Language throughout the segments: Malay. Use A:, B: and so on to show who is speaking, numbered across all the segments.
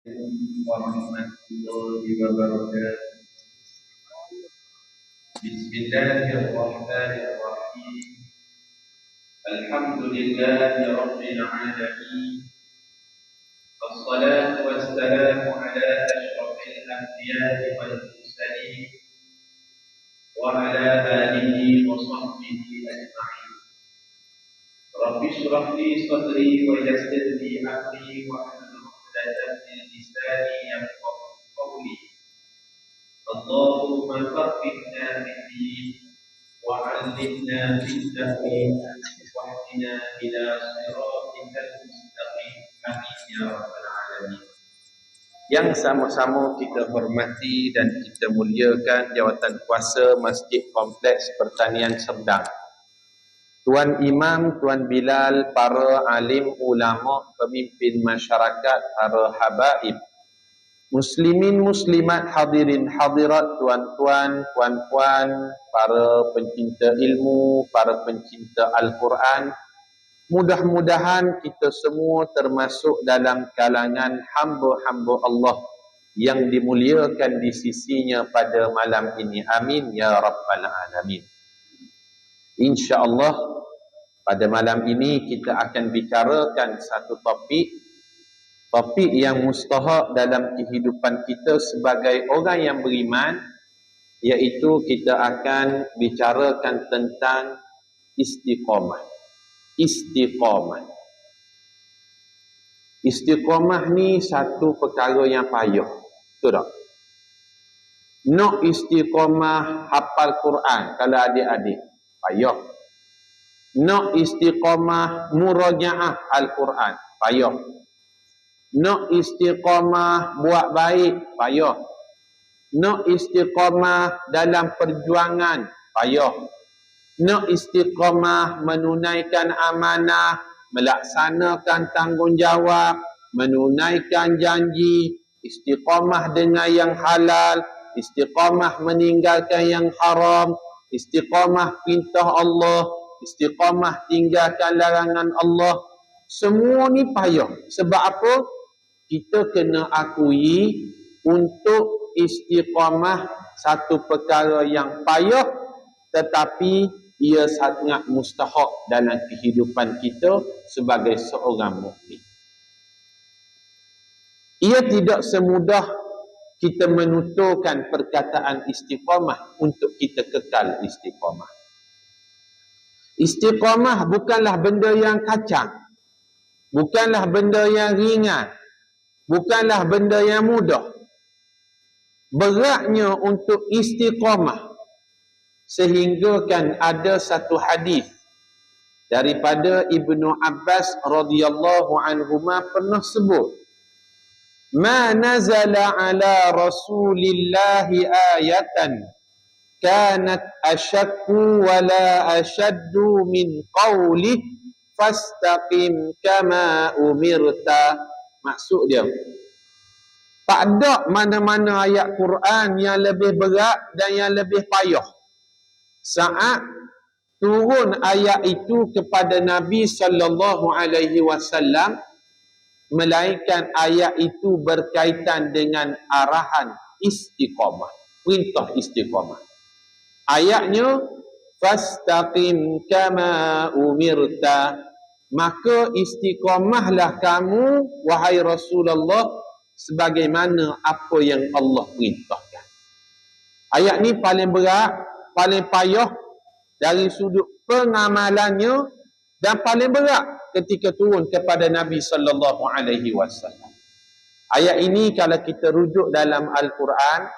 A: warahmatullahi wabarakatuh. Bismillahirrahmanirrahim. Alhamdulillahi rabbil alamin. Wassalatu wassalamu ala asyrafil anbiya'i wal mursalin wa ala alihi wa sahbihi ajma'in. Rabbi shrah li sadri wa yassir li amri wa hlul 'uqdatam min lisani yafqahu qawli. Allahumma faqihna fid-din wa 'allimna fid-din wa hdina ila siratal mustaqim. Amin ya rabbal alamin. Yang sama-sama kita hormati dan kita muliakan jawatan kuasa Masjid Kompleks Pertanian Serdang, Tuan Imam, Tuan Bilal, para alim ulama, pemimpin masyarakat, para habaib, muslimin muslimat, hadirin hadirat, tuan-tuan, puan-puan, para pencinta ilmu, para pencinta Al-Quran. Mudah-mudahan kita semua termasuk dalam kalangan hamba-hamba Allah yang dimuliakan di sisinya pada malam ini. Amin ya rabbal alamin. InsyaAllah pada malam ini kita akan bicarakan satu topik yang mustahak dalam kehidupan kita sebagai orang yang beriman, iaitu kita akan bicarakan tentang istiqamah. Istiqamah ni satu perkara yang payah, betul tak? Nak istiqamah hafal Quran kalau adik-adik, payah. Nak istiqamah murajaah Al-Quran, payah. Nak istiqamah buat baik, payah. Nak istiqamah dalam perjuangan, payah. Nak istiqamah menunaikan amanah, melaksanakan tanggungjawab, menunaikan janji, istiqamah dengan yang halal, istiqamah meninggalkan yang haram, istiqamah perintah Allah, istiqamah tinggalkan larangan Allah. Semua ni payah. Sebab apa? Kita kena akui untuk istiqamah satu perkara yang payah, tetapi ia sangat mustahak dalam kehidupan kita sebagai seorang mukmin. Ia tidak semudah kita menuturkan perkataan istiqamah untuk kita kekal istiqamah. Istiqamah bukanlah benda yang kacang, bukanlah benda yang ringan, bukanlah benda yang mudah. Beratnya untuk istiqamah, sehingga kan ada satu hadis daripada Ibnu Abbas radhiyallahu anhuma pernah sebut, ma nazala ala rasulillahi ayatan kanat ashakku wala ashaddu min qawlih fastaqim kama umirta. Maksud dia, tak ada mana-mana ayat Quran yang lebih berat dan yang lebih payah saat turun ayat itu kepada Nabi sallallahu alaihi wasallam, melainkan ayat itu berkaitan dengan arahan istiqamah, perintah istiqamah. Ayatnya fastaqim kama umirta, maka istiqamahlah kamu wahai Rasulullah sebagaimana apa yang Allah perintahkan. Ayat ni paling berat, paling payah dari sudut pengamalannya, dan paling berat ketika turun kepada Nabi sallallahu alaihi wasallam. Ayat ini kalau kita rujuk dalam Al-Quran,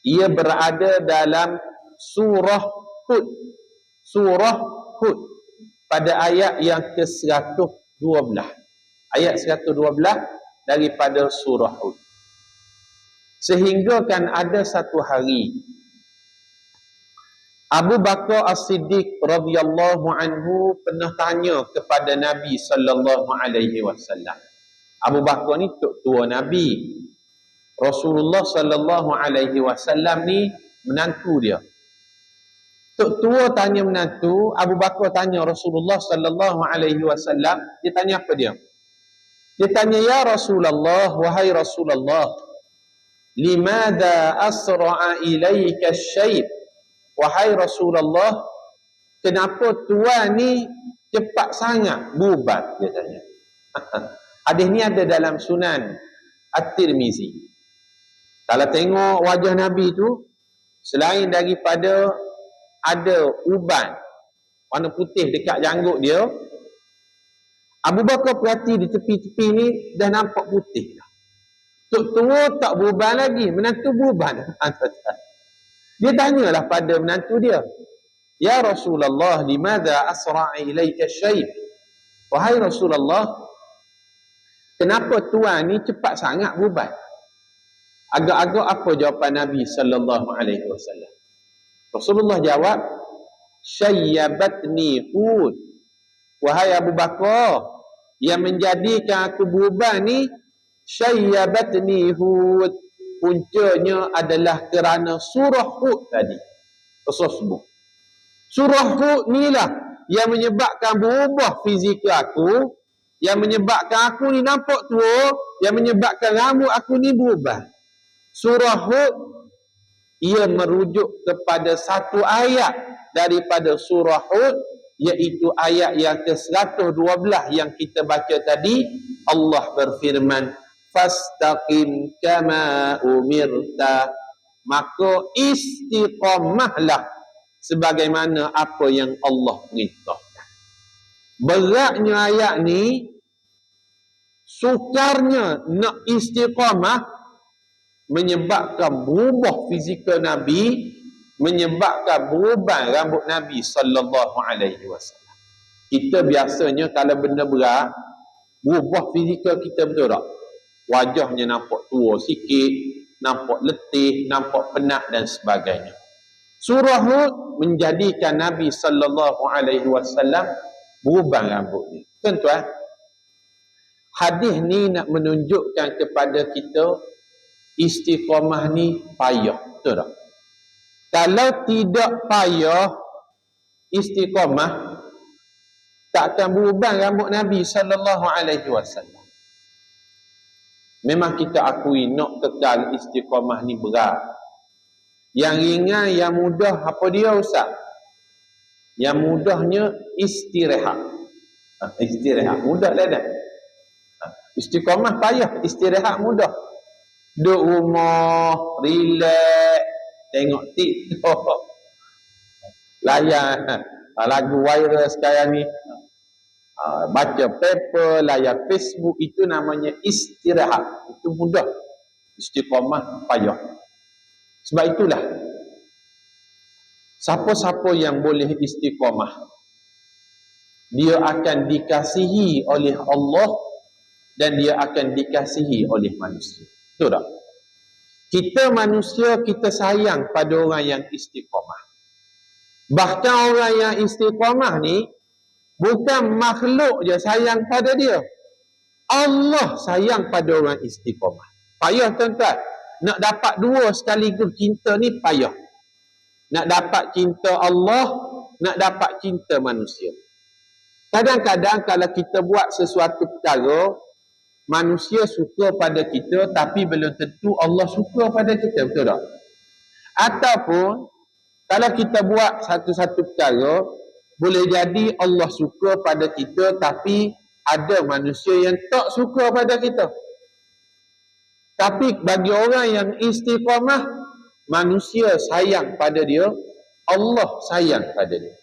A: ia berada dalam surah Hud. Surah Hud pada ayat yang ke-112. Ayat 112 daripada surah Hud. Sehingga kan ada satu hari Abu Bakar As-Siddiq radhiyallahu anhu pernah tanya kepada Nabi sallallahu alaihi wasallam. Abu Bakar ni tok tua Nabi. Rasulullah sallallahu alaihi wasallam ni menantu dia. Tok tua tanya menantu, Abu Bakar tanya Rasulullah sallallahu alaihi wasallam, dia tanya apa dia?
B: Dia tanya, ya Rasulullah, wahai Rasulullah, limadha asra'a ilaika syait? Wahai Rasulullah, kenapa tuan ni cepat sangat berubat? Dia tanya. Hadis ni ada dalam Sunan At-Tirmizi. Kalau tengok wajah Nabi tu, selain daripada ada uban warna putih dekat janggut dia, Abu Bakar perhati di tepi-tepi ni dah nampak putih dah. Tok tua tak beruban lagi, menantu beruban. Dia tanyalah pada menantu dia, ya Rasulullah, limadha asra'a ilaika syait? Wahai Rasulullah, kenapa tuan ni cepat sangat beruban? Agak-agak apa jawapan Nabi sallallahu alaihi wasallam? Rasulullah jawab, syayyabatni Hud. Wahai Abu Bakar, yang menjadikan aku beruban ni syayyabatni Hud. Puncanya adalah kerana surah Hud tadi. Rasul sebut. Surah Hud ni lah yang menyebabkan berubah fizikal aku, yang menyebabkan aku ni nampak tua, yang menyebabkan rambut aku ni berubah. Surah Hud, ia merujuk kepada satu ayat daripada surah Hud, iaitu ayat yang ke-112 yang kita baca tadi. Allah berfirman, fastaqim kama umirta, maka istiqamahlah sebagaimana apa yang Allah perintahkan. Beratnya ayat ni, sukarnya nak istiqamah, menyebabkan berubah fizikal Nabi, menyebabkan berubah rambut Nabi sallallahu alaihi wasallam. Kita biasanya kalau benda berat, berubah fizikal kita, betul tak? Wajahnya nampak tua sikit, nampak letih, nampak penat dan sebagainya. Surah Hud menjadikan Nabi sallallahu alaihi wasallam berubah rambutnya. Tuan-tuan, hadis ni nak menunjukkan kepada kita istiqamah ni payah, betul tak? Kalau tidak payah istiqamah, tak akan berubah rambut Nabi sallallahu alaihi wasallam. Memang kita akui nak kekal istiqamah ni berat. Yang ringan, yang mudah apa dia Ustaz? Yang mudahnya istirahat. Istirahat mudah lah dah. Istiqamah payah, istirahat mudah. Duduk rumah, relax, tengok TikTok, layan lagu viral sekarang ni, baca paper, layan Facebook, itu namanya istirahat. Itu mudah. Istiqamah payah. Sebab itulah, siapa-siapa yang boleh istiqamah, dia akan dikasihi oleh Allah dan dia akan dikasihi oleh manusia. Betul tak? Kita manusia, kita sayang pada orang yang istiqamah. Bahkan orang yang istiqamah ni bukan makhluk je sayang pada dia, Allah sayang pada orang istiqamah. Payah tuan-tuan. Nak dapat dua sekaligus cinta ni payah. Nak dapat cinta Allah, nak dapat cinta manusia. Kadang-kadang kalau kita buat sesuatu perkara, manusia suka pada kita, tapi belum tentu Allah suka pada kita, betul tak? Ataupun kalau kita buat satu-satu perkara, boleh jadi Allah suka pada kita, tapi ada manusia yang tak suka pada kita. Tapi bagi orang yang istiqamah, manusia sayang pada dia, Allah sayang pada dia.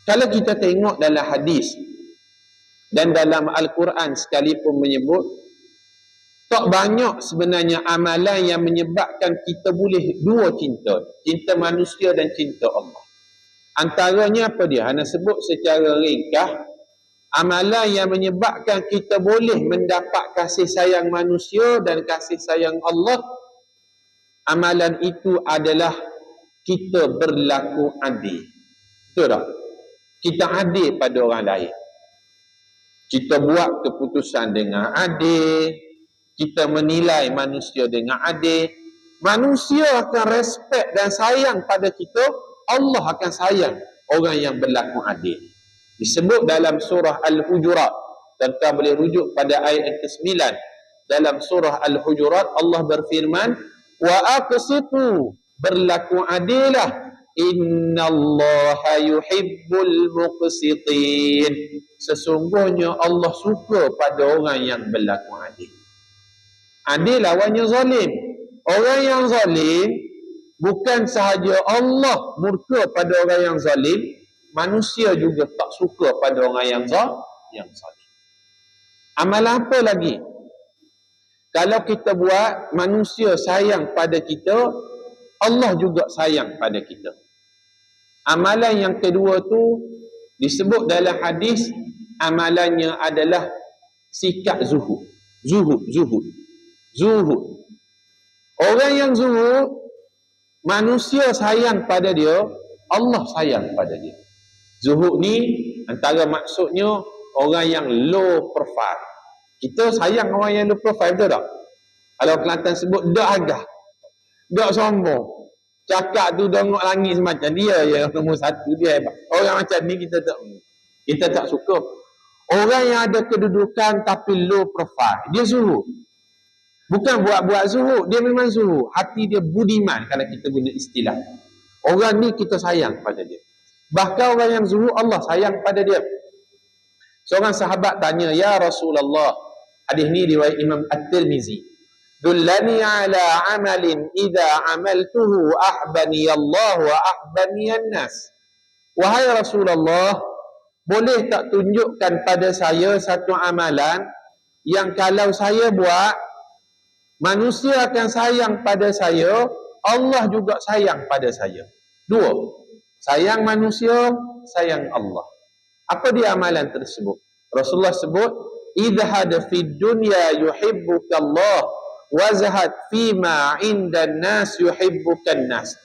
B: Kalau kita tengok dalam hadis dan dalam Al-Quran sekalipun menyebut, tak banyak sebenarnya amalan yang menyebabkan kita boleh dua cinta. Cinta manusia dan cinta Allah. Antaranya apa dia? Hana sebut secara ringkas. Amalan yang menyebabkan kita boleh mendapat kasih sayang manusia dan kasih sayang Allah, amalan itu adalah kita berlaku adil. Betul tak? Kita adil pada orang lain. Kita buat keputusan dengan adil. Kita menilai manusia dengan adil. Manusia akan respect dan sayang pada kita. Allah akan sayang orang yang berlaku adil. Disebut dalam surah Al-Hujurat Tentang boleh rujuk pada ayat yang ke-9 dalam surah Al-Hujurat. Allah berfirman, wa aqsitu, berlaku adilah, innallaha yuhibbul muqsitin, sesungguhnya Allah suka pada orang yang berlaku adil. Adil lawannya zalim. Orang yang zalim, bukan sahaja Allah murka pada orang yang zalim, manusia juga tak suka pada orang yang zalim. Amalan apa lagi? Kalau kita buat, manusia sayang pada kita, Allah juga sayang pada kita. Amalan yang kedua tu disebut dalam hadis, amalannya adalah sikap zuhud. Zuhud. Orang yang zuhud, manusia sayang pada dia, Allah sayang pada dia. Zuhud ni antara maksudnya orang yang low profile. Kita sayang orang yang low profile, betul tak? Kalau Kelantan sebut dak agah, dak sombong, cakap tu dongok langit semacam, dia yang nombor satu, dia hebat. Orang macam ni kita tak suka. Orang yang ada kedudukan tapi low profile, dia zuhud. Bukan buat-buat zuhud, dia memang zuhud. Hati dia budiman, kalau kita guna istilah. Orang ni kita sayang pada dia. Bahkan orang yang zuhud, Allah sayang pada dia. Seorang sahabat tanya, ya Rasulullah, hadis ni riwayat Imam At-Tirmizi, dullani ala amalin idza amaltuhu ahbani Allah wa ahbani an-nas. Wahai Rasulullah, boleh tak tunjukkan pada saya satu amalan yang kalau saya buat, manusia akan sayang pada saya, Allah juga sayang pada saya. Dua, sayang manusia, sayang Allah. Apa dia amalan tersebut? Rasulullah sebut, idhad fid dunya yuhibbuka Allah, wazhad fima indan nas yuhibbukan nas.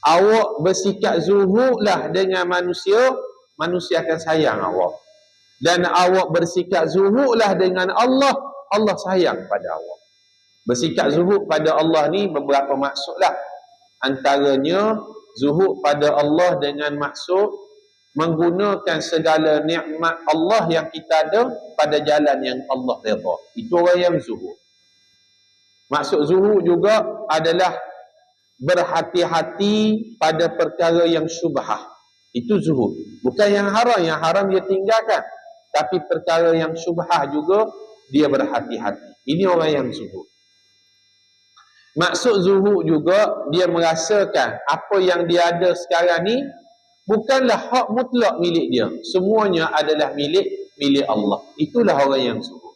B: Awak bersikap zuhudlah dengan manusia, manusia akan sayang awak. Dan awak bersikap zuhudlah dengan Allah, Allah sayang pada awak. Bersikap zuhud pada Allah ni beberapa maksudlah. Antaranya zuhud pada Allah dengan maksud menggunakan segala nikmat Allah yang kita ada pada jalan yang Allah redha. Itu orang yang zuhud. Maksud zuhud juga adalah berhati-hati pada perkara yang syubhah. Itu zuhud. Bukan yang haram dia tinggalkan. Tapi perkara yang syubhah juga dia berhati-hati. Ini orang yang zuhud. Maksud zuhud juga dia merasakan apa yang dia ada sekarang ni bukanlah hak mutlak milik dia. Semuanya adalah milik Allah. Itulah orang yang zuhud.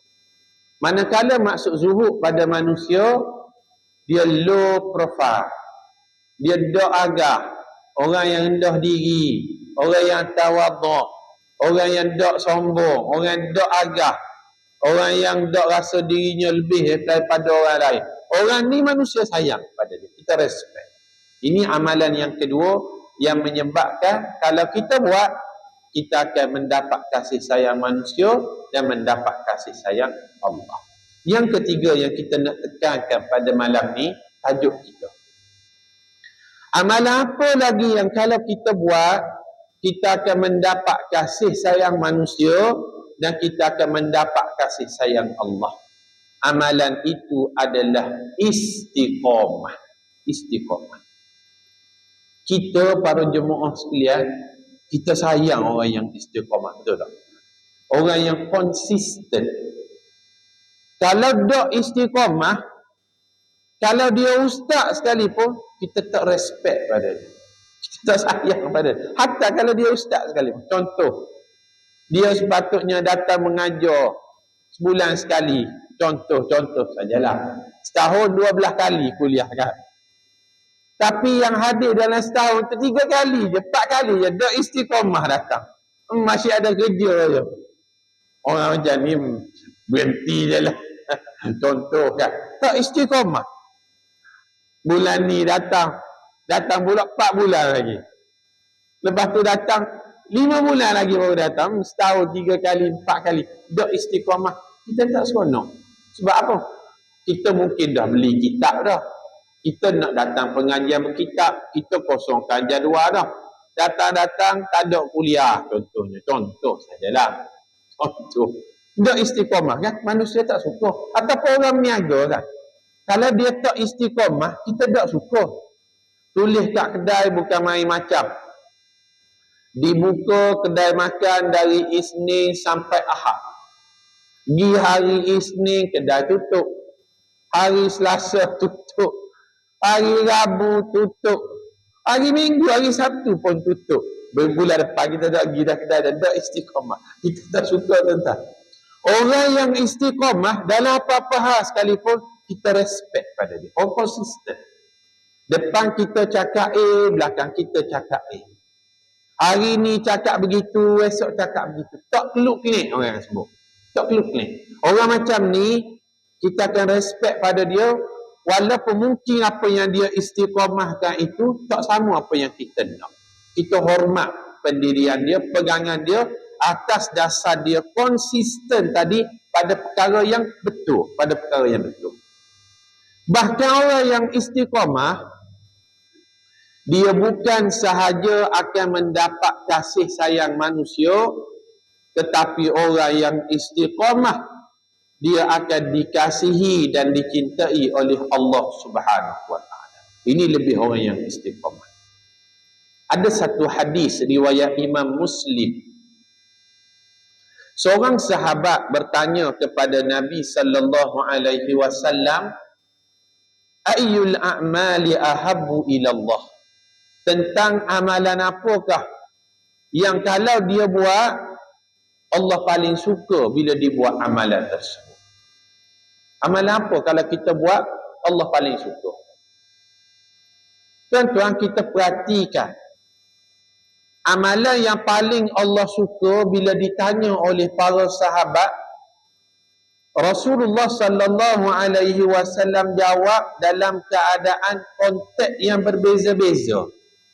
B: Manakala maksud zuhud pada manusia, dia low profile. Dia dak agah. Orang yang rendah diri. Orang yang tawaduk. Orang yang dak sombong. Orang yang dak agah. Orang yang dak rasa dirinya lebih daripada orang lain. Orang ni manusia sayang pada dia. Kita respect. Ini amalan yang kedua yang menyebabkan kalau kita buat, kita akan mendapat kasih sayang manusia dan mendapat kasih sayang Allah. Yang ketiga yang kita nak tekankan pada malam ni, tajuk kita. Amalan apa lagi yang kalau kita buat, kita akan mendapat kasih sayang manusia dan kita akan mendapat kasih sayang Allah. Amalan itu adalah istiqamah. Istiqamah. Kita para jemaah sekalian, kita sayang orang yang istiqamah, betul tak? Orang yang konsisten. Kalau tak istiqamah, kalau dia ustaz sekalipun, kita tak respect pada dia. Kita tak sayang pada dia. Hatta kalau dia ustaz sekalipun. Contoh, dia sepatutnya datang mengajar sebulan sekali. Contoh sajalah. Setahun 12 kali kuliah kan. Tapi yang hadir dalam setahun tu 3 kali je, 4 kali je. Dak istiqamah datang. Masih ada kerja je. Orang macam ni berhenti je lah. Contoh kan. Tak istiqamah. Bulan ni datang pula 4 bulan lagi. Lepas tu datang 5 bulan lagi baru datang. Setahun 3 kali, 4 kali. Dak istiqamah. Kita tak seronok. Sebab apa? Kita mungkin dah beli kitab dah. Kita nak datang pengajian berkitab, kita kosongkan jadual dah. Datang-datang tak ada kuliah contohnya. Contoh sajalah. Contoh. Tak istiqamah kan, manusia tak suka. Ataupun orang niaga kan, kalau dia tak istiqamah, kita tak suka. Tulis kat kedai bukan main macam. Dibuka kedai makan dari Isnin sampai Ahad. Di hari Isnin kedai tutup. Hari Selasa tutup. Hari Rabu tutup. Hari Minggu, hari Sabtu pun tutup. Bulan depan kita tak pergi dah kedai dah. Tak istiqamah. Kita tak suka tentang. Orang yang istiqamah dalam apa-apa hal sekalipun, kita respect pada dia. Orang konsisten. Depan kita cakap A, belakang kita cakap A. Hari ni cakap begitu, esok cakap begitu. Tak keluk-kelik orang yang sebut. Tak keluk-kelik. Orang macam ni, kita akan respect pada dia, walaupun mungkin apa yang dia istiqamahkan itu, tak sama apa yang kita nak. Kita hormat pendirian dia, pegangan dia, atas dasar dia konsisten tadi pada perkara yang betul. Pada perkara yang betul. Bahkan orang yang istiqamah, dia bukan sahaja akan mendapat kasih sayang manusia, tetapi orang yang istiqamah, dia akan dikasihi dan dicintai oleh Allah Subhanahu wa taala. Ini lebih orang yang istiqamah. Ada satu hadis riwayat Imam Muslim. Seorang sahabat bertanya kepada Nabi sallallahu alaihi wasallam, ayyul a'mali ahabbu ila Allah? Tentang amalan apakah yang kalau dia buat, Allah paling suka bila dia buat amalan tersebut. Amalan apa kalau kita buat, Allah paling suka? Tuan-tuan, kita perhatikan. Amalan yang paling Allah suka bila ditanya oleh para sahabat, Rasulullah sallallahu alaihi wasallam jawab dalam keadaan konteks yang berbeza-beza.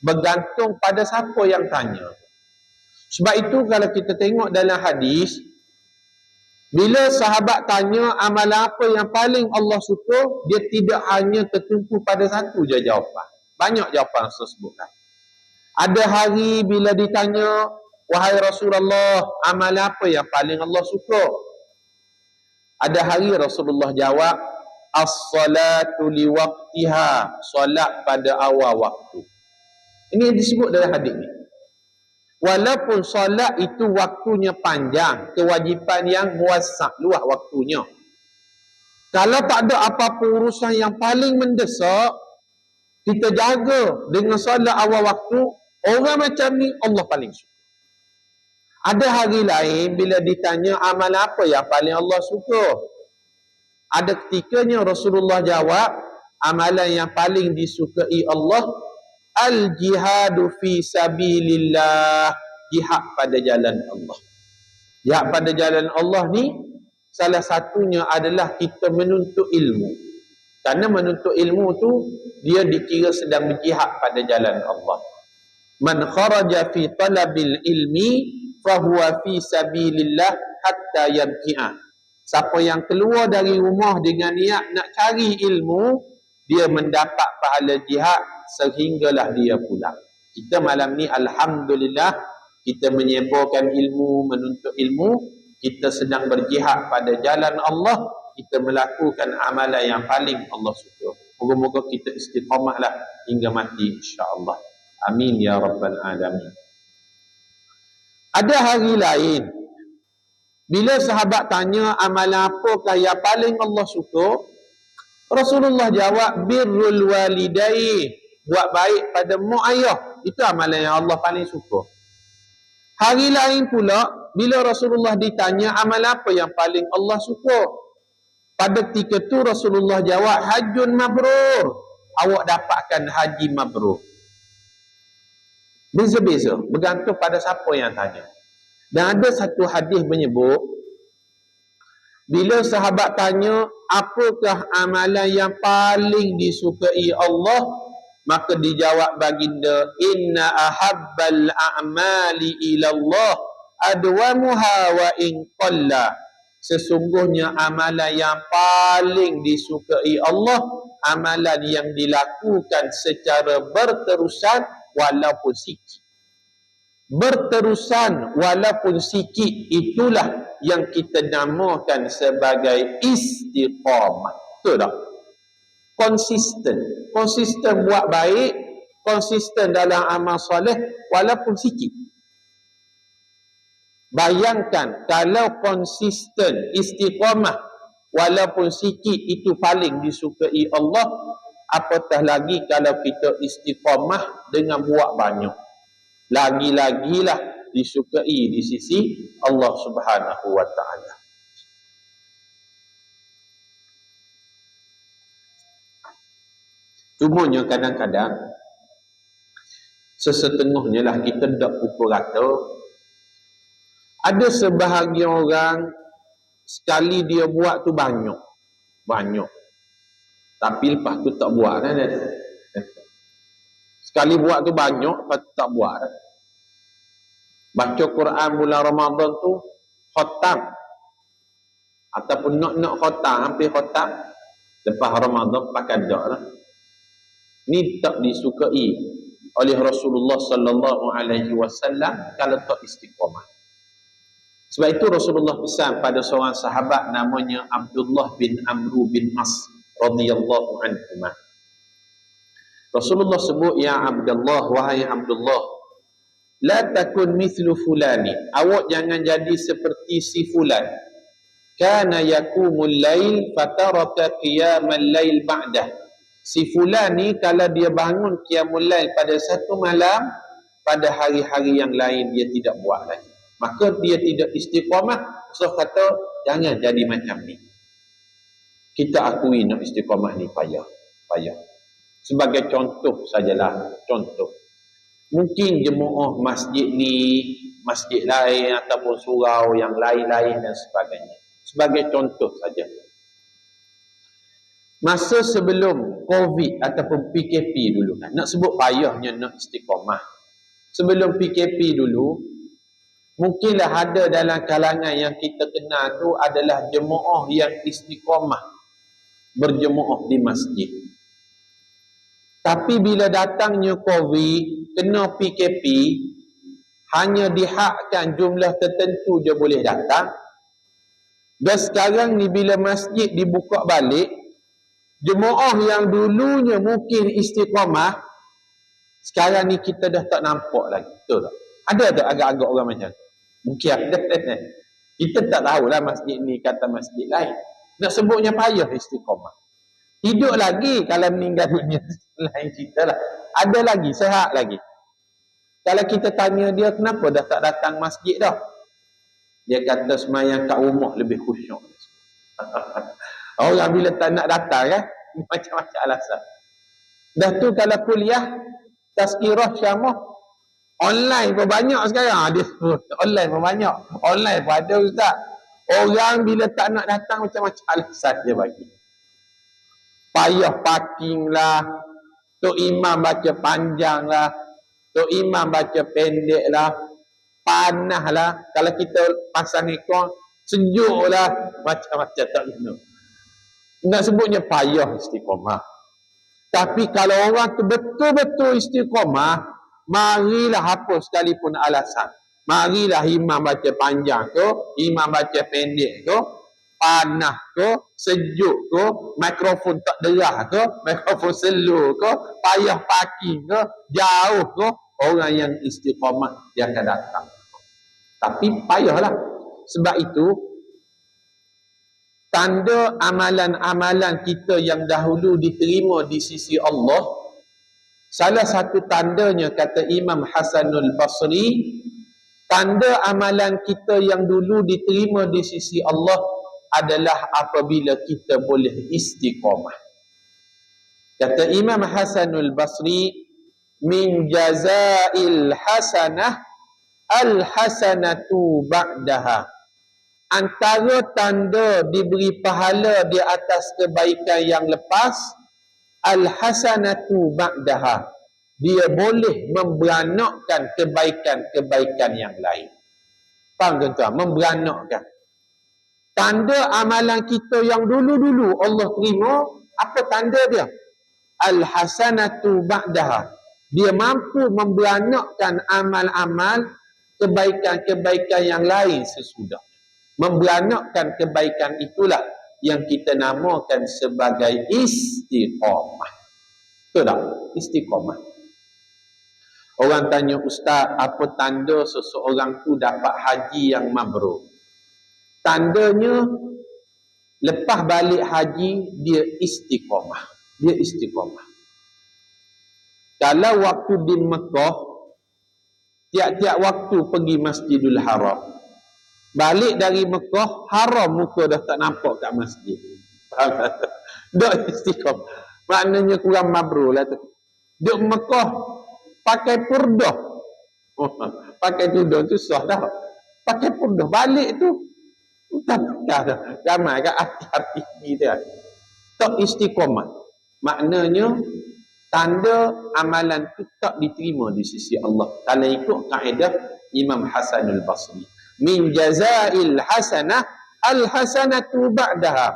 B: Bergantung pada siapa yang tanya. Sebab itu kalau kita tengok dalam hadis, bila sahabat tanya amalan apa yang paling Allah suka, dia tidak hanya tertumpu pada satu je jawapan. Banyak jawapan tersebutkan. Ada hari bila ditanya, wahai Rasulullah, amalan apa yang paling Allah suka? Ada hari Rasulullah jawab, as-salatu liwaqtiha, solat pada awal waktu. Ini yang disebut dalam hadis ni. Walaupun solat itu waktunya panjang, kewajipan yang muasak, luas waktunya. Kalau tak ada apa-apa urusan yang paling mendesak, kita jaga dengan solat awal waktu, orang macam ni Allah paling suka. Ada hari lain bila ditanya amal apa yang paling Allah suka, ada ketikanya Rasulullah jawab, amalan yang paling disukai Allah, al-jihadu fi sabilillah, jihad pada jalan Allah. Jihad pada jalan Allah ni, salah satunya adalah kita menuntut ilmu. Karena menuntut ilmu tu, dia dikira sedang berjihad pada jalan Allah. Man kharaja fi talabil ilmi, fahuwa fi sabilillah hatta yabki'ah. Siapa yang keluar dari rumah dengan niat nak cari ilmu, dia mendapat pahala jihad sehinggalah dia pulang. Kita malam ni alhamdulillah, kita menyebarkan ilmu, menuntut ilmu, kita sedang berjihad pada jalan Allah, kita melakukan amalan yang paling Allah suka. Moga-moga kita istiqamahlah hingga mati insya-Allah. Amin ya rabbal alamin. Ada hari lain, bila sahabat tanya amalan apakah yang paling Allah suka, Rasulullah jawab, birrul walidain, buat baik pada mak ayah. Itu amalan yang Allah paling suka. Hari lain pula, bila Rasulullah ditanya amalan apa yang paling Allah suka, pada ketika itu Rasulullah jawab, hajjun mabrur, awak dapatkan haji mabrur. Beza-beza, bergantung pada siapa yang tanya. Dan ada satu hadis menyebut, bila sahabat tanya, apakah amalan yang paling disukai Allah, maka dijawab baginda, inna ahabbal a'mali ilallah adwamuha wa in qalla. Sesungguhnya amalan yang paling disukai Allah, amalan yang dilakukan secara berterusan walaupun sikit. berterusan walaupun sikit, itulah yang kita namakan sebagai istiqamah. Betul tak? Konsisten buat baik, konsisten dalam amal soleh walaupun sikit. Bayangkan kalau konsisten istiqamah walaupun sikit itu paling disukai Allah, apatah lagi kalau kita istiqamah dengan buat banyak, lagi-lagilah disukai di sisi Allah Subhanahu wa ta'ala. Cumanya kadang-kadang sesetengahnya lah kita tak pukul rata. Ada sebahagian orang sekali dia buat tu banyak, tapi lepas tu tak buat kan. Sekali buat tu banyak, lepas tu tak buat. Baca Quran bulan Ramadan tu khatam, ataupun nak khatam, hampir khatam, lepas Ramadan pakai dak lah. Ni tak disukai oleh Rasulullah sallallahu alaihi wasallam kalau tak istiqamah. Sebab itu Rasulullah pesan pada seorang sahabat namanya Abdullah bin Amru bin As radhiyallahu anhu. Rasulullah sebut, ya Abdullah, wahai Abdullah, la takun mithlu fulani, awak jangan jadi seperti si fulan. Kana yakumul lail fataraka qiyamal lail ba'dah. Si fulan ni kalau dia bangun qiyamul lail pada satu malam, pada hari-hari yang lain dia tidak buat lagi. Maka dia tidak istiqamah. So kata jangan jadi macam ni. Kita akui nak istiqamah ni payah. Sebagai contoh sajalah, contoh. Mungkin jemaah masjid ni, masjid lain ataupun surau yang lain-lain dan sebagainya. Sebagai contoh saja. Masa sebelum COVID ataupun PKP dulu kan, nak sebut payahnya nak istiqamah. Sebelum PKP dulu, mungkinlah ada dalam kalangan yang kita kenal tu adalah jemaah yang istiqamah berjemaah di masjid. Tapi bila datangnya COVID, kena PKP, hanya dihakkan jumlah tertentu je boleh datang. Dan sekarang ni bila masjid dibuka balik, jemaah yang dulunya mungkin istiqamah, sekarang ni kita dah tak nampak lagi. Betul tak? Ada tak agak-agak orang macam tu? Mungkin ada. Kita tak tahulah masjid ni kata masjid lain. Nak sebutnya payah istiqamah. Hidup lagi kalau meninggal dunia lain cerita lah. Ada lagi, sehat lagi. Kalau kita tanya dia kenapa dah tak datang masjid dah, dia kata semayang kat rumah lebih khusyuk. Orang bila tak nak datang kan, macam-macam alasan. Dah tu kalau kuliah tazkirah syamah online pun banyak sekarang. Dia online pun banyak. Online pun ada ustaz. Orang bila tak nak datang macam-macam alasan dia bagi. Payah parking lah, Tok Imam baca panjang lah, Tok Imam baca pendek lah, panas lah, kalau kita pasang aircon sejuk lah, macam-macam tak kena. Nak sebutnya payah istiqamah. Tapi kalau orang tu betul-betul istiqamah, marilah hapus sekalipun alasan. Marilah imam baca panjang tu, imam baca pendek tu, panas tu, sejuk tu, mikrofon tak derah tu, mikrofon slow tu, payah parking tu, jauh tu, orang yang istiqamah dia akan datang. Tapi payahlah. Sebab itu tanda amalan-amalan kita yang dahulu diterima di sisi Allah, salah satu tandanya kata Imam Hasanul Basri, tanda amalan kita yang dulu diterima di sisi Allah adalah apabila kita boleh istiqamah. Kata Imam Hasanul Basri, min jazail hasanah al-hasanatu ba'daha. Antara tanda diberi pahala di atas kebaikan yang lepas, al-hasanatu ba'daha, dia boleh memberanakkan kebaikan-kebaikan yang lain. Faham tuan-tuan? Memberanakkan. Tanda amalan kita yang dulu-dulu Allah terima, apa tanda dia? Al-hasanatu ba'daha. Dia mampu memberanakkan amal-amal kebaikan-kebaikan yang lain sesudah. Memberanakkan kebaikan itulah yang kita namakan sebagai istiqamah. Betul tak? Istiqamah. Orang tanya, Ustaz, apa tanda seseorang tu dapat haji yang mabrur? Tandanya, lepas balik haji, dia istiqamah. Dia istiqamah. Kalau waktu di Mekah, tiap-tiap waktu pergi Masjidil Haram. Balik dari Mekah, haram muka dah tak nampak kat masjid. Duk istiqamah. Maknanya kurang mabrur lah tu. Duk Mekah, pakai purdah. Pakai tudung tu susah dah. Pakai purdah. Balik tu, tak dah. Ramai kan hati-hati tu kan. Tak istiqamah. Maknanya, tanda amalan tu tak diterima di sisi Allah. Kalau ikut kaedah Imam Hasanul Basri. Min jazail hasanah al-hasanatu ba'daha.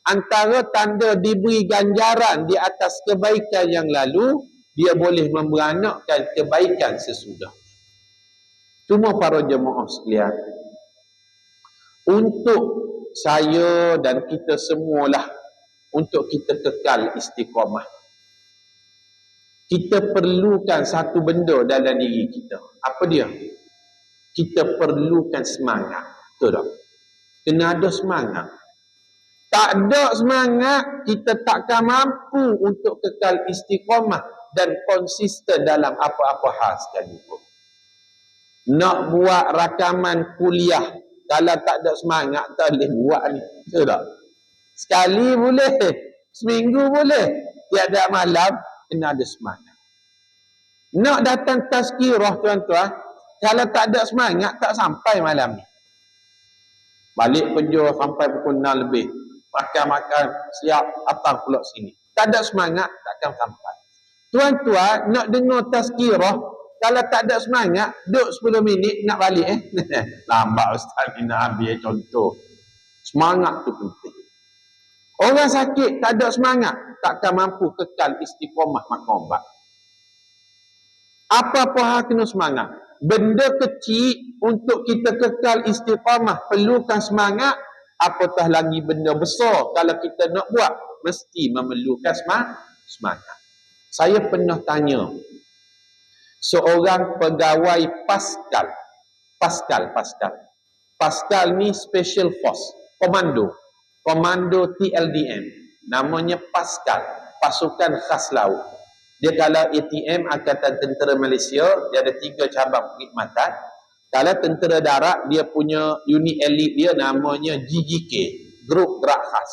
B: Antara tanda diberi ganjaran di atas kebaikan yang lalu, dia boleh memberanakkan kebaikan sesudah. Cuma para jemaah sekalian, untuk saya dan kita semualah, untuk kita kekal istiqamah, kita perlukan satu benda dalam diri kita. Apa dia? Kita perlukan semangat. Betul tak? Kena ada semangat. Tak ada semangat, kita takkan mampu untuk kekal istiqamah dan konsisten dalam apa-apa hal sekalipun. Nak buat rakaman kuliah, kalau tak ada semangat, tak boleh buat ni. Betul tak? Sekali boleh, seminggu boleh. Tiada malam, kena ada semangat. Nak datang tazkirah, tuan-tuan, kalau tak ada semangat, tak sampai malam ni. Balik kerja sampai pukul 6 lebih. Makan-makan, siap, datang pula sini. Tak ada semangat, takkan sampai. Tuan-tuan, nak dengar tazkirah, kalau tak ada semangat, duduk 10 minit, nak balik Lambat Ustaz ni nak ambil contoh. Semangat tu penting. Orang sakit, tak ada semangat, takkan mampu kekal istiqamah makan obat. Apa-apa hal kena semangat. Benda kecil untuk kita kekal istiqamah perlukan semangat, apatah lagi benda besar kalau kita nak buat mesti memerlukan semangat. Saya pernah tanya seorang pegawai Pascal ni special force, komando TLDM, namanya Pascal, pasukan khas laut. Dia kalau ATM, Angkatan Tentera Malaysia, dia ada 3 cabang perkhidmatan. Kalau tentera darat, dia punya unit elit dia namanya GGK, Grup Gerak Khas.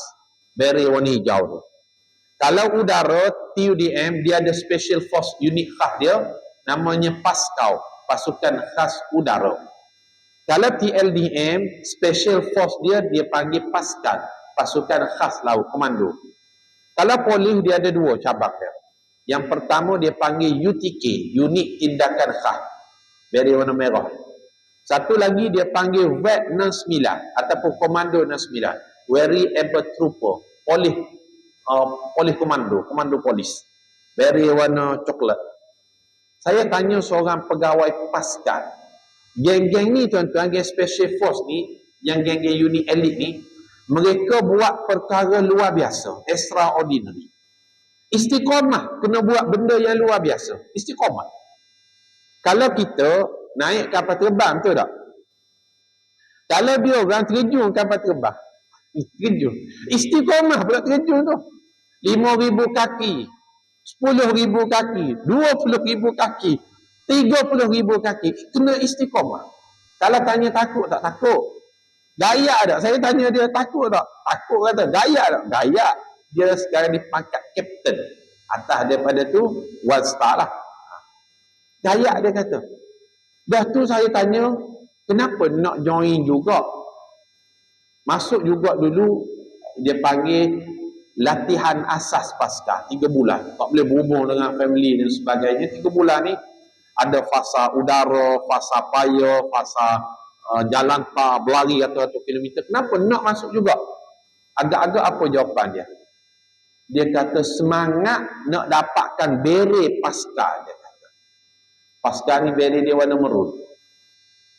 B: Beri warna hijau tu. Kalau udara, TUDM, dia ada special force unit khas dia, namanya Pascal, pasukan khas udara. Kalau TLDM, special force dia panggil Pascal, pasukan khas laut, komando. Kalau polis, dia ada 2 cabang dia. Yang pertama dia panggil UTK, Unit Tindakan Khas, beri warna merah. Satu lagi dia panggil VET 69 ataupun Komando 69, Very Able Trooper, polis komando polis, beri warna coklat. Saya tanya seorang pegawai Pascal, geng-geng ni tuan-tuan, geng Special Force ni, yang geng-geng unit elit ni, mereka buat perkara luar biasa, extraordinary. Istiqamah, kena buat benda yang luar biasa. Istiqamah. Kalau kita naik kapal terbang, betul tak? Kalau dia orang terjun kapal terbang, terjun. Istiqamah pula terjun tu. 5,000 kaki, 10,000 kaki, 20,000 kaki, 30,000 kaki. Kena istiqamah. Kalau tanya takut tak? Takut. Gaya tak? Saya tanya dia takut tak? Takut kata. Gaya tak? Gaya. Dia sekarang dipangkat kapten. Atas daripada tu, 1 star lah. Gaya dia kata. Dah tu saya tanya, kenapa nak join juga? Masuk juga dulu, dia panggil latihan asas pasca 3 bulan. Tak boleh berhubung dengan family dan sebagainya. 3 bulan ni, ada fasa udara, fasa paya, fasa jalan tak, berlari atau kilometer. Kenapa nak masuk juga? Agak-agak apa jawapan dia? Dia kata semangat nak dapatkan beret pasca, dia kata. Pasca ni beret dia warna merun.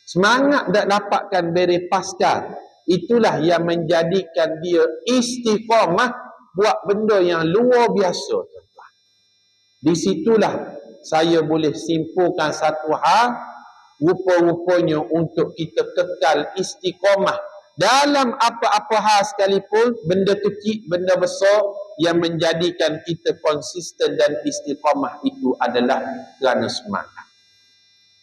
B: Semangat dak dapatkan beri pasca, itulah yang menjadikan dia istiqamah buat benda yang luar biasa. Di situlah saya boleh simpulkan satu hal, rupa-rupanya untuk kita kekal istiqamah dalam apa-apa hal sekalipun, benda kecil, benda besar, yang menjadikan kita konsisten dan istiqamah itu adalah kerana semangat.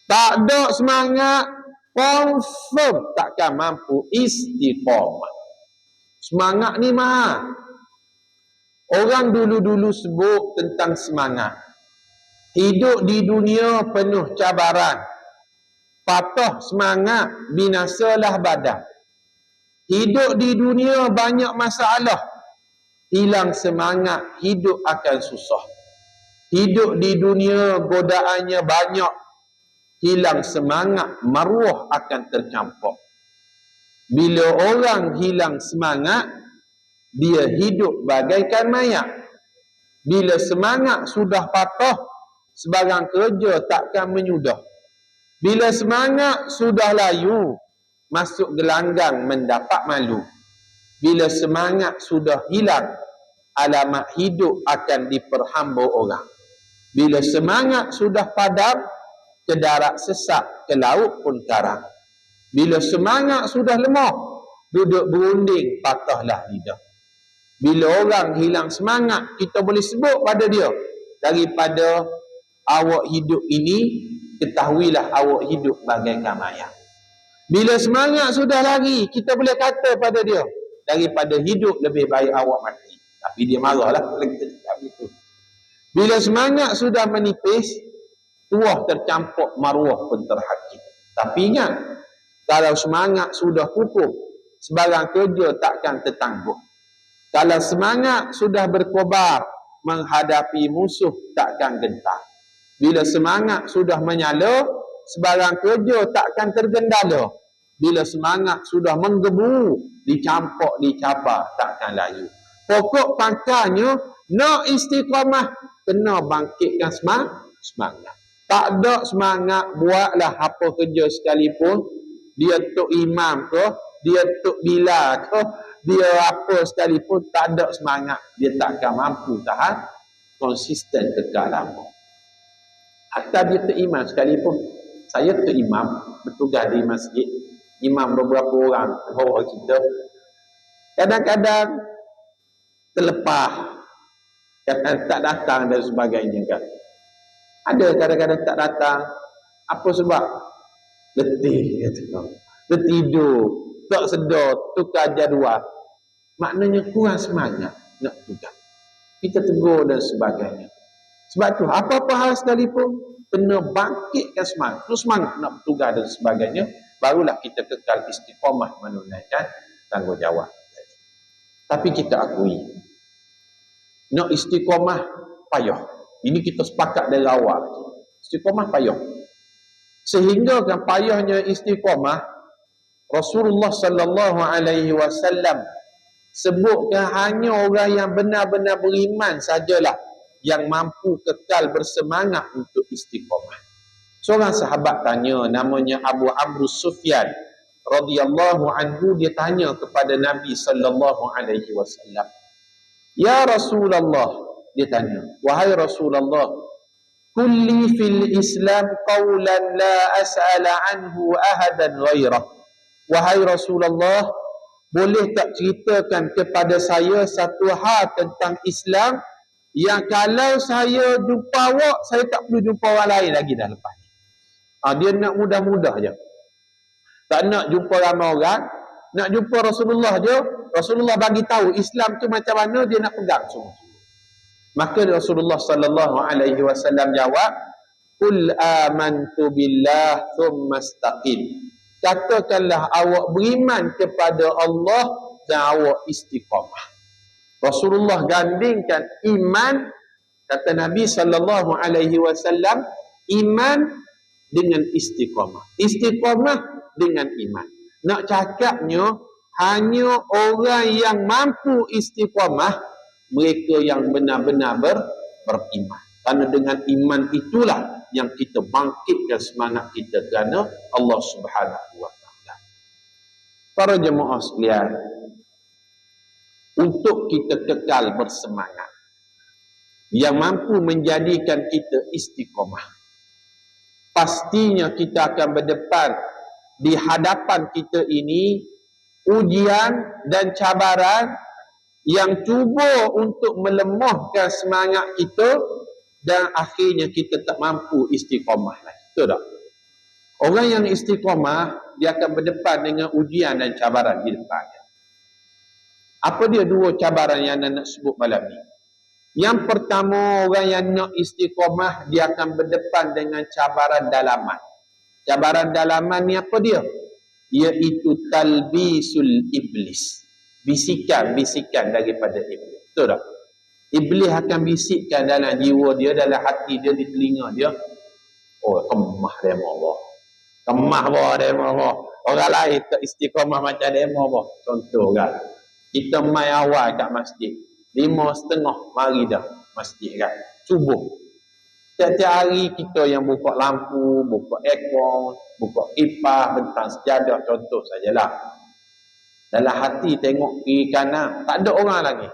B: Tak ada semangat, confirm takkan mampu istiqamah. Semangat ni mahal. Orang dulu-dulu sebut tentang semangat. Hidup di dunia penuh cabaran. Patah semangat, binasalah badan. Hidup di dunia banyak masalah. Hilang semangat, hidup akan susah. Hidup di dunia godaannya banyak. Hilang semangat, maruah akan tercampur. Bila orang hilang semangat, dia hidup bagaikan mayat. Bila semangat sudah patah, sebarang kerja takkan menyudah. Bila semangat sudah layu, masuk gelanggang mendapat malu. Bila semangat sudah hilang, alamat hidup akan diperhamba orang. Bila semangat sudah padam, ke darat sesat, ke laut pun karang. Bila semangat sudah lemah, duduk berunding, patahlah lidah. Bila orang hilang semangat, kita boleh sebut pada dia, daripada awak hidup ini, ketahuilah awak hidup bagaikan mayat. Bila semangat sudah lari, kita boleh kata pada dia, daripada hidup lebih baik awak mati. Tapi dia marahlah kalau kita cakap begitu. Bila semangat sudah menipis, tuah tercampur, maruah pun terhakik. Tapi ingat, kalau semangat sudah pupus, sebarang kerja takkan tertangguh. Kalau semangat sudah berkobar, menghadapi musuh takkan gentar. Bila semangat sudah menyala, sebarang kerja takkan tergendala. Bila semangat sudah menggebu, dicampur, dicabar, takkan layu. Pokok pangkalnya, nak istiqamah, kena bangkitkan semangat. Tak ada semangat, buatlah apa kerja sekalipun. Dia tok imam ke, dia tok bila ke, dia apa sekalipun, tak ada semangat, dia takkan mampu tahan konsisten kekal lama. Hatta dia tok imam sekalipun. Saya tok imam, bertugas di masjid, imam beberapa orang bawah kita, kadang-kadang terlepas, kadang tak datang dan sebagainya kan. Ada kadang-kadang tak datang. Apa sebab? Letih, tertidur, tak sedar, tukar jadual. Maknanya kurang semangat nak tugas. Kita tegur dan sebagainya. Sebab tu apa-apa hal sekalipun, kena bangkitkan semangat. Terus semangat nak bertugas dan sebagainya, barulah kita kekal istiqamah menunaikan tanggungjawab. Tapi kita akui, nak istiqamah payah. Ini kita sepakat dari awal. Istiqamah payah. Sehingga kan payahnya istiqamah, Rasulullah sallallahu alaihi wasallam sebutkan hanya orang yang benar-benar beriman sajalah yang mampu kekal bersemangat untuk istiqamah. Seorang sahabat tanya, namanya Abu Amrus Sufyan radhiyallahu anhu, dia tanya kepada Nabi sallallahu alaihi wasallam, "Ya Rasulullah," dia tanya, "Wahai Rasulullah, kulli fil Islam qawlan la as'ala anhu ahadan ghairah." Wahai Rasulullah, boleh tak ceritakan kepada saya satu hal tentang Islam yang kalau saya jumpa awak, saya tak perlu jumpa orang lain lagi dah lepas ni. Dia nak mudah-mudah je. Tak nak jumpa ramai orang, nak jumpa Rasulullah je. Rasulullah bagi tahu Islam tu macam mana, dia nak pegang sungguh-sungguh. Maka Rasulullah sallallahu alaihi wasallam jawab, "Qul amantu billah thumma istaqim." Katakanlah awak beriman kepada Allah dan awak istiqamah. Rasulullah gandingkan iman, kata Nabi sallallahu alaihi wasallam, iman dengan istiqamah. Istiqamah dengan iman. Nak cakapnya, hanya orang yang mampu istiqamah, mereka yang benar-benar beriman. Karena dengan iman itulah yang kita bangkitkan semangat kita kerana Allah Subhanahu wa taala. Para jemaah sekalian, untuk kita kekal bersemangat, yang mampu menjadikan kita istiqamah, pastinya kita akan berdepan di hadapan kita ini ujian dan cabaran yang cuba untuk melemahkan semangat kita dan akhirnya kita tak mampu istiqamah lagi. Betul tak? Orang yang istiqamah, dia akan berdepan dengan ujian dan cabaran di depannya. Apa dia dua cabaran yang nak sebut malam ni? Yang pertama, orang yang nak istiqamah, dia akan berdepan dengan cabaran dalaman. Cabaran dalaman ni apa dia? Iaitu talbisul iblis. Bisikan-bisikan daripada iblis. Betul tak? Iblis akan bisikkan dalam jiwa dia, dalam hati dia, di telinga dia. Oh, kemah demo Allah. Kemah bah demo Allah. Orang lain tak istiqamah macam demo bah. Contoh kan. Kita mai awal kat masjid. 5:30 mari dah masjid kan. Subuh. Tiap-tiap hari kita yang buka lampu, buka aircon, buka kipas, bentang sejadah, contoh sajalah. Dalam hati tengok kiri kanan, tak ada orang lagi.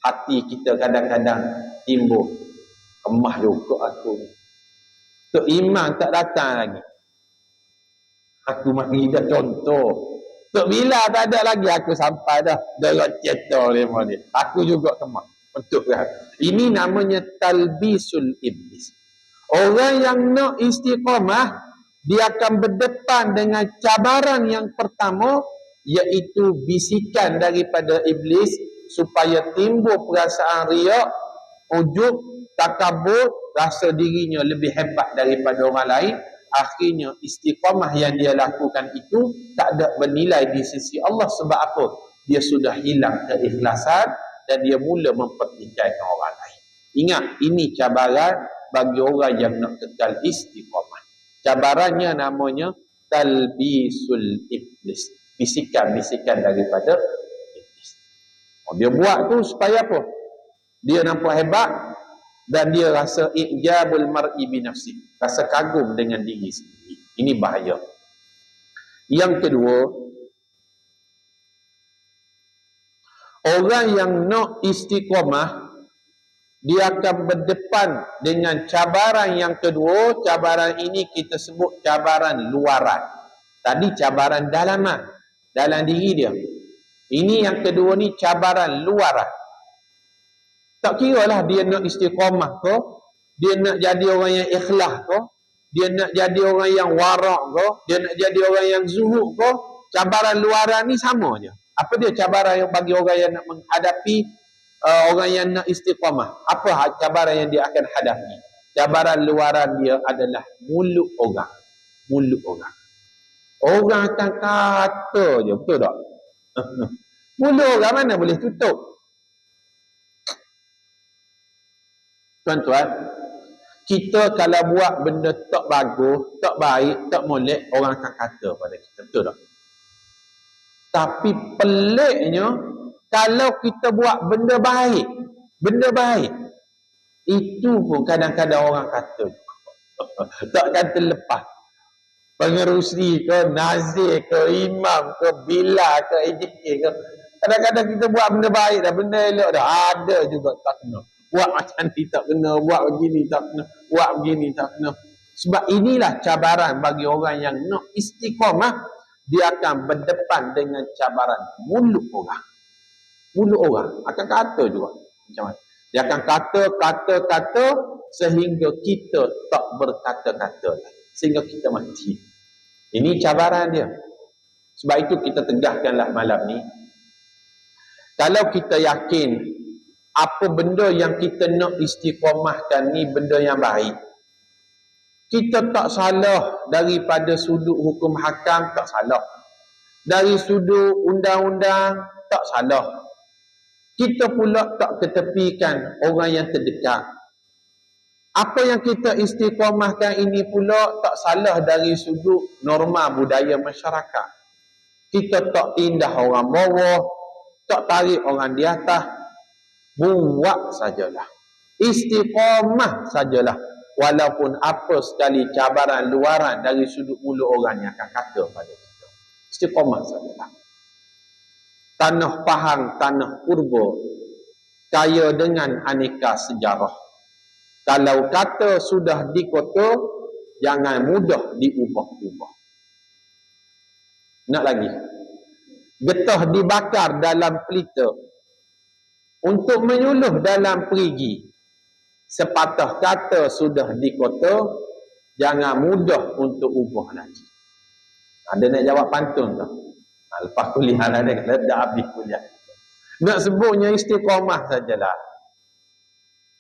B: Hati kita kadang-kadang timbul, kemah juga aku ni. Tok Iman tak datang lagi. Aku mari dah contoh. Tok bila tak ada lagi aku sampai dah. Dah cerita lima ni. Aku juga kemah. Betul kan? Ini namanya talbisul iblis. Orang yang nak istiqamah, dia akan berdepan dengan cabaran yang pertama, iaitu bisikan daripada iblis supaya timbul perasaan riak, ujub, takabur, rasa dirinya lebih hebat daripada orang lain. Akhirnya istiqamah yang dia lakukan itu tak ada bernilai di sisi Allah. Sebab apa? Dia sudah hilang keikhlasan dan dia mula mempertikaikan orang lain. Ingat, ini cabaran bagi orang yang nak kekal istiqamah. Cabarannya namanya talbisul iblis. Bisikan-bisikan daripada iblis. Dia buat tu supaya apa? Dia nampak hebat dan dia rasa ijabul mar'i bi nafsi. Rasa kagum dengan diri sendiri. Ini bahaya. Yang kedua, orang yang nak istiqamah, dia akan berdepan dengan cabaran yang kedua. Cabaran ini kita sebut cabaran luaran. Tadi cabaran dalaman, dalam diri dia. Ini yang kedua ni cabaran luaran. Tak kira lah dia nak istiqamah ke, dia nak jadi orang yang ikhlas ke, dia nak jadi orang yang warak ke, dia nak jadi orang yang zuhud ke, cabaran luaran ni sama je. Apa dia cabaran yang bagi orang yang nak menghadapi orang yang nak istiqamah? Apa cabaran yang dia akan hadapi? Cabaran luaran dia adalah mulut orang. Mulut orang. Orang akan kata je, betul tak? Mulut orang mana boleh tutup? Tuan-tuan, kita kalau buat benda tak bagus, tak baik, tak molek, orang akan kata pada kita, betul tak? Tapi peliknya, kalau kita buat benda baik, itu pun kadang-kadang orang kata takkan terlepas. Pengerusi ke, nazir ke, imam ke, bila ke, EJK ke, kadang-kadang kita buat benda baik dah, benda elok dah, ada juga tak kena. Buat macam ni tak kena, buat begini tak kena, buat begini tak kena. Sebab inilah cabaran bagi orang yang nak istiqamah. Dia akan berdepan dengan cabaran mulut orang. Mulut orang akan kata juga macam mana. Dia akan kata sehingga kita tak berkata-kata lagi, sehingga kita mati. Ini cabaran dia. Sebab itu kita tegaskanlah malam ni, kalau kita yakin apa benda yang kita nak istiqamahkan ni benda yang baik, kita tak salah daripada sudut hukum hakam, tak salah. Dari sudut undang-undang, tak salah. Kita pula tak ketepikan orang yang terdekat. Apa yang kita istiqamahkan ini pula tak salah dari sudut norma budaya masyarakat. Kita tak tindah orang bawah, tak tarik orang di atas. Buat sajalah. Istiqamah sajalah. walaupun apa sekali cabaran luaran dari sudut mulut orang yang akan kata pada kita. Istiqamah sajalah. Tanah Pahang, tanah purba, kaya dengan aneka sejarah. Kalau kata sudah dikota, jangan mudah diubah-ubah. Nak lagi? Getah dibakar dalam pelita untuk menyuluh dalam perigi. Sepatah kata sudah dikota, jangan mudah untuk ubah lagi. Ada nak jawab pantun tak? Lepas kuliah lah dia, dah habis kuliah. Nak sebutnya istiqamah sajalah.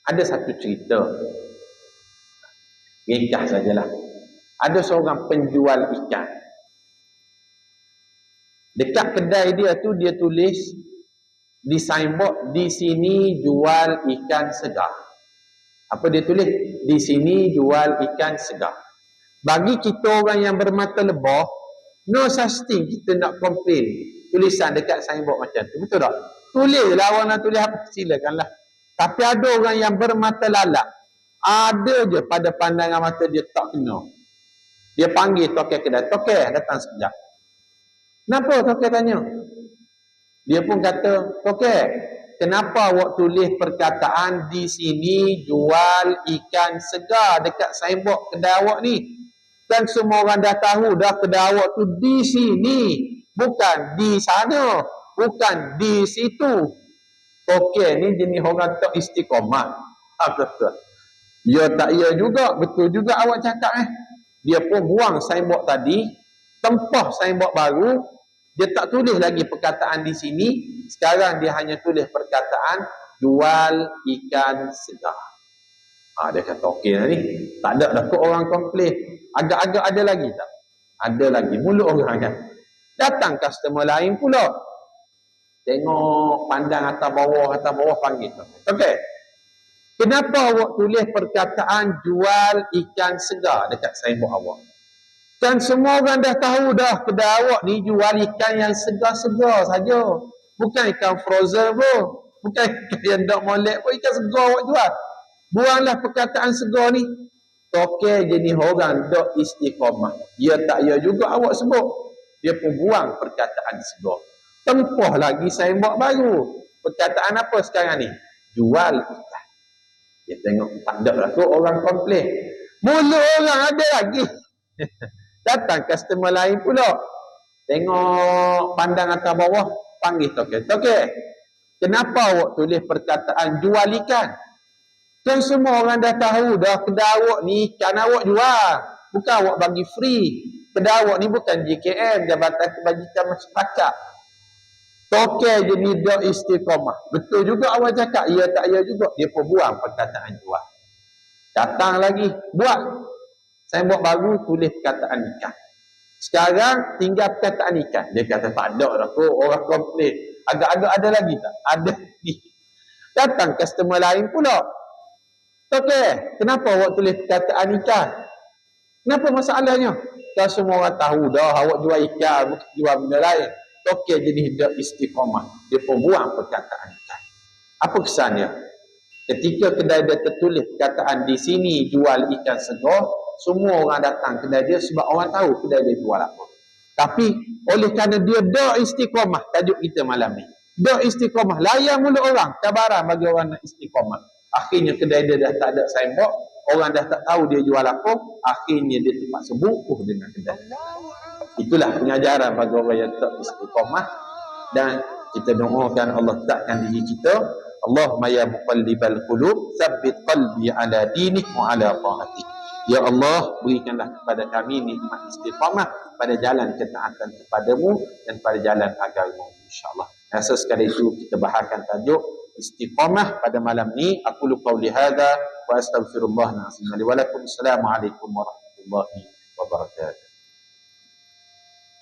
B: Ada satu cerita. Ringkas sajalah. Ada seorang penjual ikan. Dekat kedai dia tu, dia tulis di signboard, di sini jual ikan segar. Apa dia tulis? Di sini jual ikan segar. Bagi kita orang yang bermata lebah, no such thing kita nak komplain tulisan dekat signboard macam tu. Betul tak? Tulis lah, orang nak tulis apa, silakanlah. Tapi ada orang yang bermata lalak, ada je pada pandangan mata dia tak kena. Dia panggil tokek kedai, tokek datang sekejap. Kenapa tokek tanya? Dia pun kata, tokek, kenapa awak tulis perkataan di sini jual ikan segar dekat signboard kedai awak ni? Kan semua orang dah tahu dah kedai awak tu di sini, bukan di sana, bukan di situ. Okey, ni jenis orang tak istiqamah. Betul. Ya tak ya juga, betul juga awak cakap Dia pun buang signboard tadi, tempah signboard baru, dia tak tulis lagi perkataan di sini, sekarang dia hanya tulis perkataan jual ikan segar. Dia kata okey lah ni, tak ada dah kot orang komplain. Agak-agak ada lagi tak? Ada lagi, mulut orang kan. Datang customer lain pula. Tengok, pandang atas bawah panggil. Okey. Kenapa awak tulis perkataan jual ikan segar dekat signboard awak? Kan semua orang dah tahu dah kedai awak ni jual ikan yang segar-segar saja. Bukan ikan frozen pun. Bukan ikan yang tak molek pun. Ikan segar awak jual. Buanglah perkataan segar ni. Okey, jenis orang tak istiqamah. Ya tak ya juga awak sebut. Dia pun buang perkataan segar. Tempah lagi signboard baru. Perkataan apa sekarang ni? Jual ikan. Dia tengok tak ada lah tu orang komplain. Mulut orang ada lagi. Datang customer lain pula. Tengok pandang atas bawah, panggil tokek. Tokek, kenapa awak tulis perkataan jual ikan? Kan semua orang dah tahu dah kedai awak ni ikan awak jual. Bukan awak bagi free. Kedai awak ni bukan JKM, Jabatan Kebajikan Masyarakat. Tokek je ni dak istiqamah. Betul juga awak cakap, ya tak ya juga. Dia pun buang perkataan jual. Datang lagi, buat. Saya buat baru tulis perkataan ikan. Sekarang tinggal perkataan ikan. Dia kata tak ada dah kok, orang komplain. Agak-agak ada lagi tak? Ada lagi. Datang customer lain pula. Okey, kenapa awak tulis perkataan ikan? Kenapa masalahnya? Kalau semua orang tahu dah awak jual ikan, bukan jual benda lain. Okey, jadi dia istiqamah. Dia pun buang perkataan ikan. Apa kesannya? Ketika kedai dia tertulis perkataan di sini jual ikan segar, semua orang datang kedai dia sebab orang tahu kedai dia jual apa. Tapi oleh kerana dia dak istiqamah, tajuk kita malam ni. Dak istiqamah, layan mulut orang, cabaran bagi orang nak istiqamah. Akhirnya kedai dia dah tak ada signboard, orang dah tak tahu dia jual apa, akhirnya dia terpaksa bungkus dengan kedai. Itulah pengajaran bagi orang yang tak istiqamah, dan kita doakan Allah takkan diri kita. Allahumma ya muqallibal qulub, tsabbit qalbi ala dinik wa ala ta'atik. Ya Allah, berikanlah kepada kami nikmat istiqamah pada jalan ketaatan kepadamu dan pada jalan agamamu, insya-Allah. Rasa sekali itu kita bahagikan tajuk istiqamah pada malam ni. Aku qauli hadza wa astaghfirullah wa lakum. Assalamualaikum warahmatullahi wabarakatuh.